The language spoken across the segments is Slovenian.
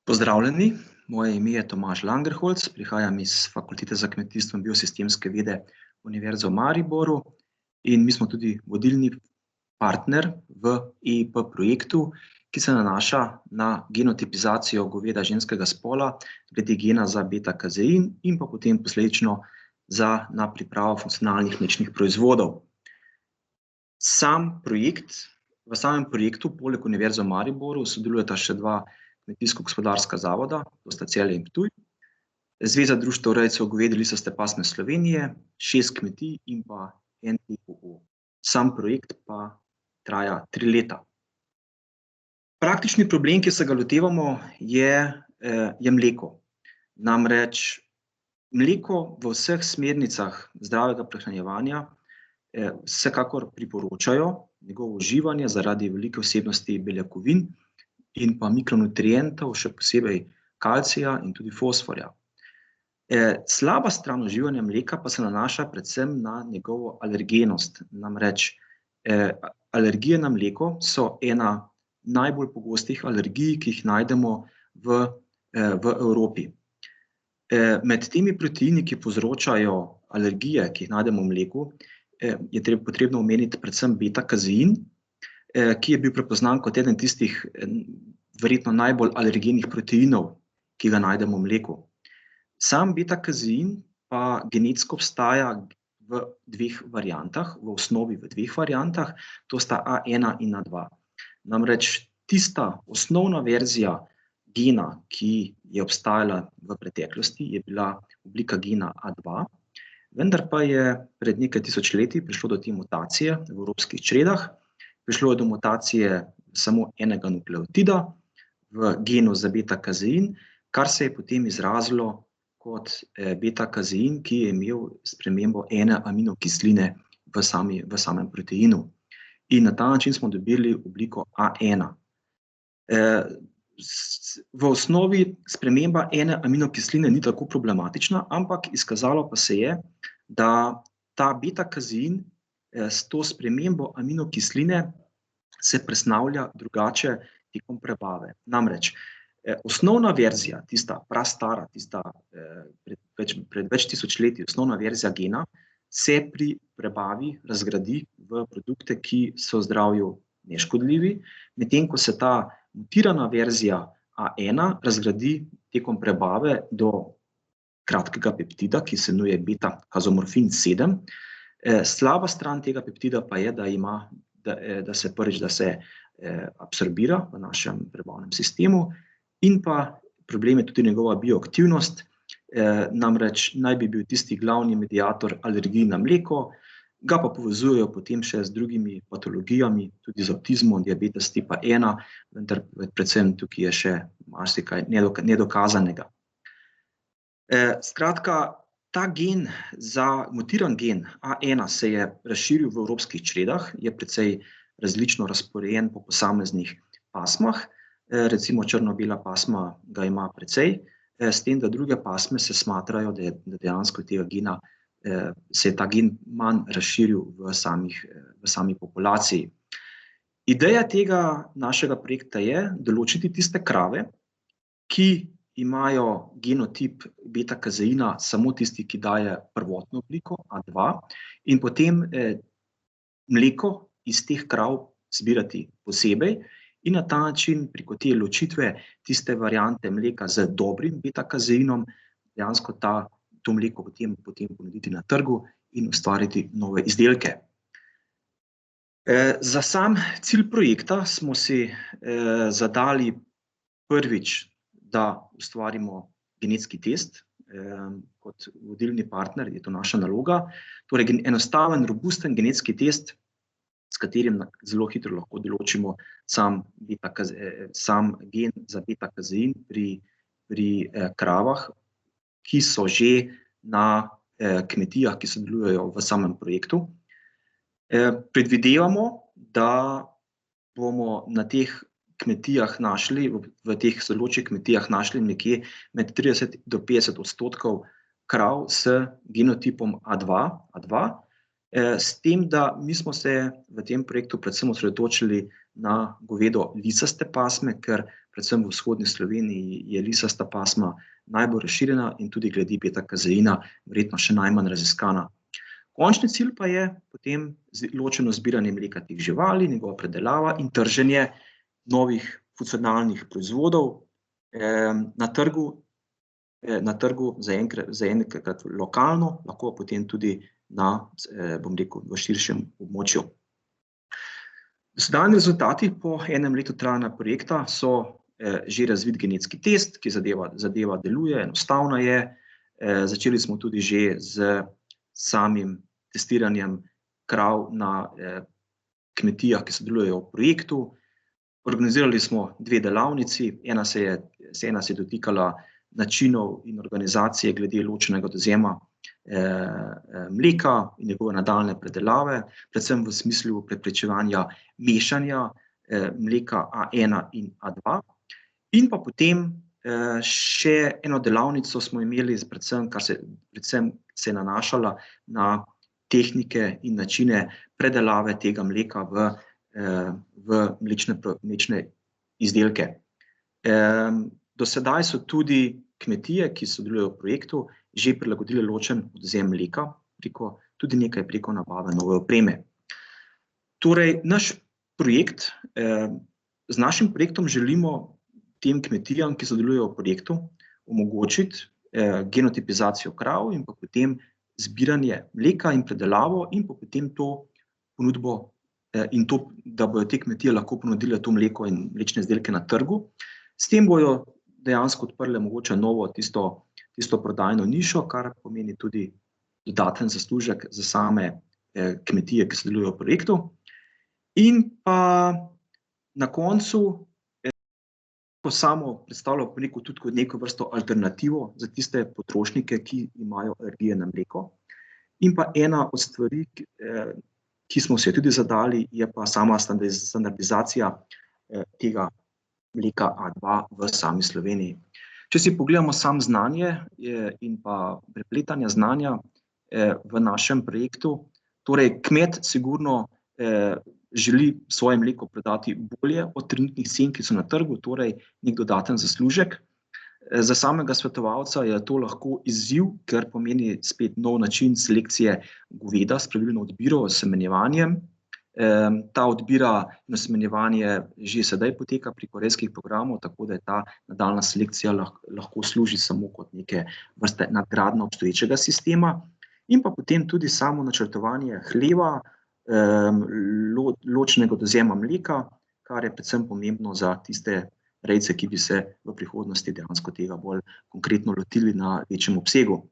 Pozdravljeni, moje ime je Tomaž Langerholz, prihajam iz Fakultete za kmetijstvo in biosistemske vede Univerze v Mariboru in mi smo tudi vodilni partner v EIP projektu, ki se nanaša na genotipizacijo goveda ženskega spola glede gena za beta-kazein in pa potem posledično na pripravo funkcionalnih mlečnih proizvodov. V samem projektu poleg Univerze v Mariboru sodelujeta še dva kmetijsko-gospodarska zavoda, to sta Celje in Ptuj, Zveza društev rejcev govedi lisaste pasme Slovenije, 6 kmetij in pa NPOO. Sam projekt pa traja 3 leta. Praktični problem, ki se ga lotevamo, je mleko. Namreč mleko v vseh smernicah zdravega prehranjevanja vsekakor priporočajo njegovo uživanje zaradi velike vsebnosti beljakovin in pa mikronutrientov, še posebej kalcija in tudi fosforja. Slaba stran uživanja mleka pa se nanaša predvsem na njegovo alergenost. Namreč alergije na mleko so ena najbolj pogostih alergij, ki jih najdemo v Evropi. Med temi proteini, ki povzročajo alergije, ki jih najdemo v mleku, je potrebno omeniti predvsem beta-kazein, ki je bil prepoznan kot eden tistih verjetno najbolj alergenih proteinov, ki ga najdemo v mleku. Sam beta-kazein pa genetsko obstaja v 2 variantah, v osnovi v 2 variantah, to sta A1 in A2. Namreč tista osnovna verzija gena, ki je obstajala v preteklosti, je bila oblika gena A2, vendar pa je pred nekaj tisočletji prišlo do te mutacije v evropskih čredah. Prišlo je do mutacije samo enega nukleotida v genu za beta-kazein, kar se je potem izrazilo kot beta-kazein, ki je imel spremembo ene aminokisline v samem proteinu. In na ta način smo dobili obliko A1. V osnovi sprememba ene aminokisline ni tako problematična, ampak izkazalo pa se je, da ta beta-kazein s to spremembo aminokisline se presnavlja drugače tekom prebave. Namreč, osnovna verzija, tista prastara, tista pred več tisočletji, osnovna verzija gena, se pri prebavi razgradi v produkte, ki so zdravju neškodljivi, medtem ko se ta mutirana verzija A1 razgradi tekom prebave do kratkega peptida, ki se imenuje beta-kazomorfin 7. Slaba stran tega peptida pa je, da se absorbira v našem prebavnem sistemu in pa problem je tudi njegova bioaktivnost, namreč naj bi bil tisti glavni mediator alergij na mleko, ga pa povezujejo potem še z drugimi patologijami, tudi z avtizmom, diabetes tipa 1, vendar predvsem tukaj je še marsikaj nedokazanega. Skratka, ta gen, mutiran gen A1 se je razširil v evropskih čredah, je precej različno razporejen po posameznih pasmah, recimo črno-bela pasma ga ima precej, s tem, da druge pasme se smatrajo, da dejansko tega gena se je ta gen manj razširil v sami populaciji. Ideja tega našega projekta je določiti tiste krave, ki imajo genotip beta-kazeina samo tisti, ki daje prvotno obliko A2 in potem mleko iz teh krav zbirati posebej in na ta način preko te ločitve tiste variante mleka z dobrim beta-kazeinom dejansko to mleko potem ponuditi na trgu in ustvariti nove izdelke. Za sam cilj projekta smo si zadali prvič, da ustvarimo genetski test. Kot vodilni partner je to naša naloga. Torej, enostaven, robusten genetski test, s katerim zelo hitro lahko določimo sam gen za beta-kazein pri kravah, ki so že na kmetijah, ki sodelujejo v samem projektu. Predvidevamo, da bomo na teh kmetijah našli, v teh sodelujočih kmetijah našli nekje med 30 do 50% krav s genotipom A2, s tem, da mi smo se v tem projektu predvsem osredotočili na govedo lisaste pasme, ker predvsem v vzhodni Sloveniji je lisasta pasma najbolj razširjena in tudi glede beta-kazeina verjetno še najmanj raziskana. Končni cilj pa je potem ločeno zbiranje mleka teh živali, njegova predelava in trženje novih funkcionalnih proizvodov na trgu zaenkrat lokalno, lahko potem tudi v širšem območju. Dosedanji rezultati po enem letu trajanja projekta so že razvit genetski test, ki zadeva deluje, enostavna je. Začeli smo tudi že z samim testiranjem krav na kmetijah, ki sodelujejo v projektu. Organizirali smo 2 delavnici, ena se je dotikala načinov in organizacije glede ločenega odvzema mleka in njegove nadaljnje predelave, predvsem v smislu preprečevanja mešanja mleka A1 in A2. In pa potem še eno delavnico smo imeli, predvsem se je nanašala na tehnike in načine predelave tega mleka v mlečne izdelke. Do sedaj so tudi kmetije, ki sodelujejo v projektu, že prilagodile ločen odvzem mleka, tudi nekaj preko nabave nove opreme. Torej, z našim projektom želimo tem kmetijam, ki sodelujejo v projektu, omogočiti genotipizacijo krav in pa potem zbiranje mleka in predelavo in pa potem to ponudbo in to, da bodo te kmetije lahko ponudile to mleko in mlečne izdelke na trgu. S tem bodo dejansko odprle mogoče novo tisto prodajno nišo, kar pomeni tudi dodaten zaslužek za same kmetije, ki sodelujejo v projektu. In pa na koncu samo predstavlja tudi kot neko vrsto alternativo za tiste potrošnike, ki imajo alergije na mleko. In pa ena od stvari, ki smo se tudi zadali, je pa sama standardizacija tega mleka A2 v sami Sloveniji. Če si pogledamo samo znanje in pa prepletanje znanja v našem projektu, torej kmet sigurno želi svoje mleko prodati bolje od trenutnih cen, ki so na trgu, torej nek dodaten zaslužek. Za samega svetovalca je to lahko izziv, ker pomeni spet nov način selekcije goveda s pravilno odbiro, semenjevanjem. Ta odbira in semenjevanje že sedaj poteka pri korejskih programov, tako da je ta nadaljnja selekcija lahko služi samo kot neke vrste nadgradnja obstoječega sistema. In pa potem tudi samo načrtovanje hleva, ločenega odvzema mleka, kar je predvsem pomembno za tiste rejce, ki bi se v prihodnosti dejansko tega bolj konkretno lotili na večjem obsegu.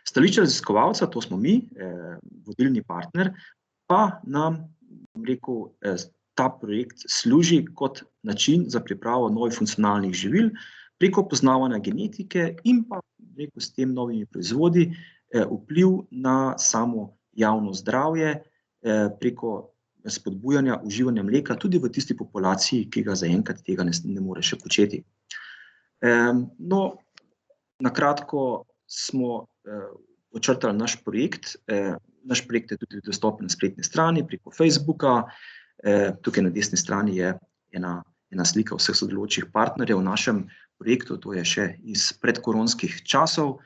Stališče raziskovalca, to smo mi, vodilni partner, pa nam, ta projekt služi kot način za pripravo novih funkcionalnih živil preko poznavanja genetike in pa s tem novimi proizvodi vpliv na samo javno zdravje preko spodbujanja uživanja mleka tudi v tisti populaciji, ki ga zaenkrat tega ne more še početi. No, na kratko smo očrtali naš projekt. Naš projekt je tudi dostopen na spletni strani preko Facebooka. Tukaj na desni strani je ena slika vseh sodelujočih partnerjev v našem projektu, to je še iz predkoronskih časov.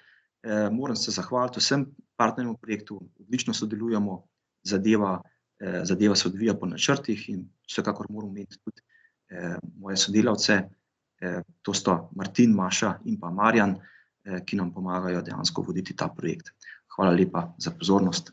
Moram se zahvaliti vsem partnerjem v projektu, odlično sodelujemo, zadeva se odvija po načrtih in vsekakor moramo imeti tudi moje sodelavce, to sta Martin, Maša in pa Marjan, ki nam pomagajo dejansko voditi ta projekt. Hvala lepa za pozornost.